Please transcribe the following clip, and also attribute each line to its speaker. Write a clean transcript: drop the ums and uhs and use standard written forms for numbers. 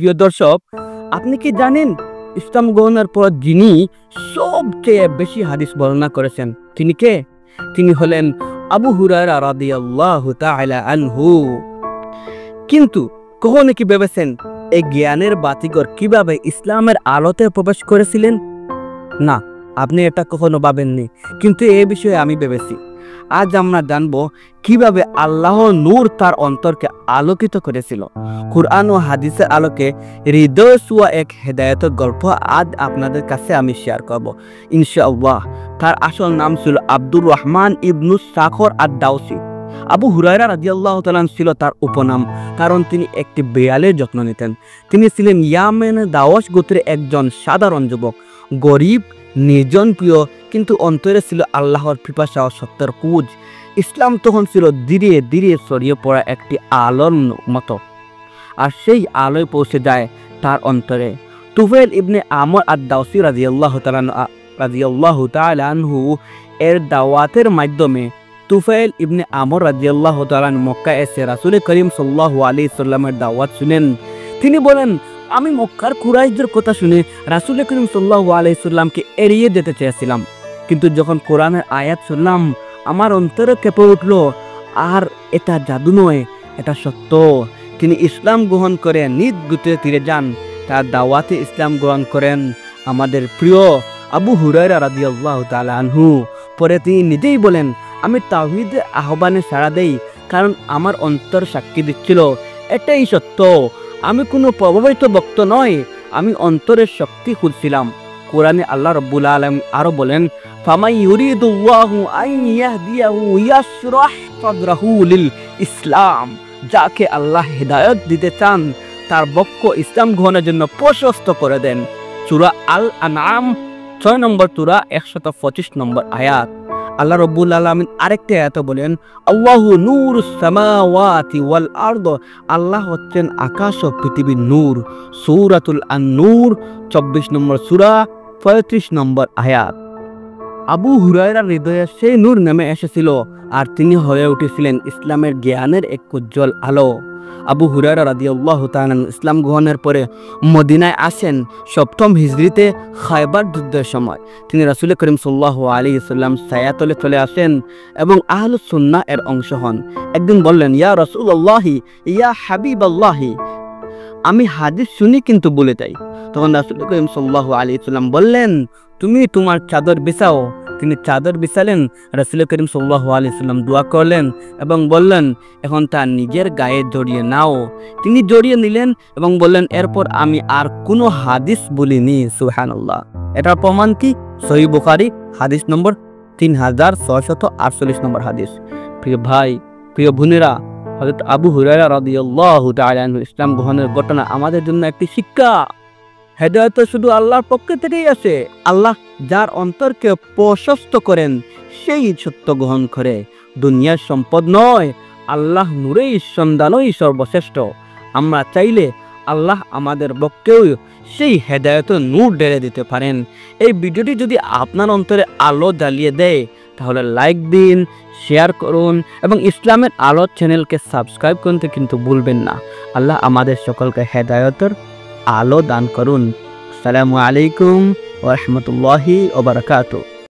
Speaker 1: প্রিয় দর্শক, আপনি কি জানেন ইসলাম গ্রহণের পর যিনি সবচেয়ে বেশি হাদিস বর্ণনা করেছেন তিনি কে? তিনি হলেন আবু হুরায়রা রাদিয়াল্লাহু তাআলা আনহু। কিন্তু কখনো কি ভেবেছেন এই জ্ঞানের বাতিঘর কিভাবে ইসলামের আলোতে প্রবেশ করেছিলেন? না, আপনি এটা কখনো ভাবেননি, কিন্তু এই বিষয়ে আমি ভেবেছি। আজ আমরা জানব কিভাবে আল্লাহর নূর তার অন্তরকে আলোকিত করেছিল। কুরআন ও হাদিসের আলোকে হৃদয় ছোঁয়া এক হেদায়েতের গল্প আজ আপনাদের কাছে আমি শেয়ার করব ইনশাআল্লাহ। তার আসল নাম ছিল আব্দুর রহমান ইবনু সাখর আদ-দাওসী। আবু হুরায়রা রাদিয়াল্লাহু তাআলা ছিল তার উপনাম, কারণ তিনি একটি বিড়ালের যত্ন নিতেন। তিনি ছিলেন ইয়ামেনের দাওস গোত্রের একজন সাধারণ যুবক, গরিব, নির্জন প্রিয়, কিন্তু অন্তরে ছিল আল্লাহর পিপাসা ও সত্যের খোঁজ। ইসলাম তখন ছিল ধীরে ধীরে ছড়িয়ে পড়া একটি আলোর মতো, আর সেই আলোয় পৌঁছে যায় তার অন্তরে। তুফাইল ইবনে আমর আদ-দাওসী রাদিয়াল্লাহু তাআলা আনহু এর দাওয়াতের মাধ্যমে তুফাইল ইবনে আমর রাদিয়াল্লাহু তাআলা মক্কায় এসে রাসূল করিম সাল্লাল্লাহু আলাইহি সাল্লামের দাওয়াত শুনেন। তিনি বলেন, আমি মক্কার কুরাইশদের কথা শুনে রাসূল করিম সাল্লাল্লাহু আলাইহি সাল্লামকে এড়িয়ে যেতে চেয়েছিলাম, কিন্তু যখন কোরআনের আয়াত শুনলাম আমার অন্তরে কেঁপে উঠল, আর এটা জাদু নয়, এটা সত্য। তিনি ইসলাম গ্রহণ করে নিজ গোত্রে ফিরে যান, তার দাওয়াতে ইসলাম গ্রহণ করেন আমাদের প্রিয় আবু হুরায়রা রাদিয়াল্লাহু তাআলা আনহু। পরে তিনি নিজেই বলেন, আমি তাওহীদের আহ্বানে সাড়া দেই কারণ আমার অন্তর সাক্ষী দিচ্ছিল এটাই সত্য। আমি কোনো প্রভাবিত বক্তা নয়, আমি অন্তরের শক্তি খুঁজছিলাম। কোরআনে আল্লাহ রাব্বুল আলামিন আরো বলেন, ফামাই ইউরিদুল্লাহু আন ইয়াহদিয়াহু ইয়াশরাহ সাদরাহু লিল ইসলাম। যাকে আল্লাহ হিদায়াত দিতে চান তার বক্ষ ইসলাম গ্রহণের জন্য প্রশস্ত করে দেন। সূরা আল আনআম 6 নম্বর সূরা 125 নম্বর আয়াত। আল্লাহ রাব্বুল আলামিন আরেকটি আয়াতে বলেন, আল্লাহু নূরুস সামাওয়াতি ওয়াল আরদ। আল্লাহ হচ্ছেন আকাশ ও পৃথিবীর নূর। সূরাতুল আন-নূর 24 নম্বর সূরা 35 নম্বর আয়াত। আবু হুরায়রার হৃদয়ে সেই নূর নেমে এসেছিল, আর তিনি হয়ে উঠেছিলেন ইসলামের জ্ঞানের এক উজ্জ্বল আলো। আবু হুরায়রা রাদিয়াল্লাহু তাআলা ইসলাম গ্রহণের পরে মদিনায় আসেন 7ম হিজরিতে খায়বার যুদ্ধের সময়। তিনি রাসূল করিম সাল্লাল্লাহু আলাইহি সাল্লাম ছায়াতলে চলে আসেন এবং আহলুস সুন্নাহ এর অংশ হন। একদিন বললেন, ইয়া রাসূলুল্লাহি, ইয়া হাবিবাল্লাহি, আমি হাদিস শুনি কিন্তু বলে যাই। তখন রাসূল করিম সাল্লাল্লাহু আলাইহি সাল্লাম বললেন, তুমি তোমার চাদর বিছাও। তিনি চাদর বিছালেন। রাসূল করিম সাল্লাল্লাহু আলাইহি সাল্লাম দোয়া করলেন এবং বললেন, এখন তা নিজের গায়ে জড়িয়ে নাও। তিনি জড়িয়ে নিলেন এবং বললেন, এরপর আমি আর কোনো হাদিস বলিনি। সুবহানাল্লাহ। এটার প্রমাণ কি? সহিহ বুখারী হাদিস নম্বর 3648 নম্বর হাদিস। প্রিয় ভাই, প্রিয় বোনেরা, হযরত আবু হুরায়রা রাদিয়াল্লাহু তাআলা আনহু ইসলাম গ্রহণের ঘটনা আমাদের জন্য একটি শিক্ষা। হেদায়েত শুধু আল্লাহর পক্ষ থেকেই আসে। আল্লাহ যার অন্তরকে প্রশস্ত করেন সেই সত্য গ্রহণ করে। দুনিয়ার সম্পদ নয়, আল্লাহ নূরেই সন্ধানই সর্বশ্রেষ্ঠ। আমরা চাইলে আল্লাহ আমাদের পক্ষেও সেই হেদায়েতের নূর ঢেলে দিতে পারেন। এই ভিডিওটি যদি আপনার অন্তরে আলো জ্বালিয়ে দেয় তাহলে লাইক দিন, শেয়ার করুন এবং ইসলামের আলো চ্যানেলকে সাবস্ক্রাইব করতে কিন্তু ভুলবেন না। আল্লাহ আমাদের সকলকে হেদায়েতের আলো দান করুন। আসসালামু আলাইকুম ওয়া রাহমাতুল্লাহি ওয়া বারাকাতুহু।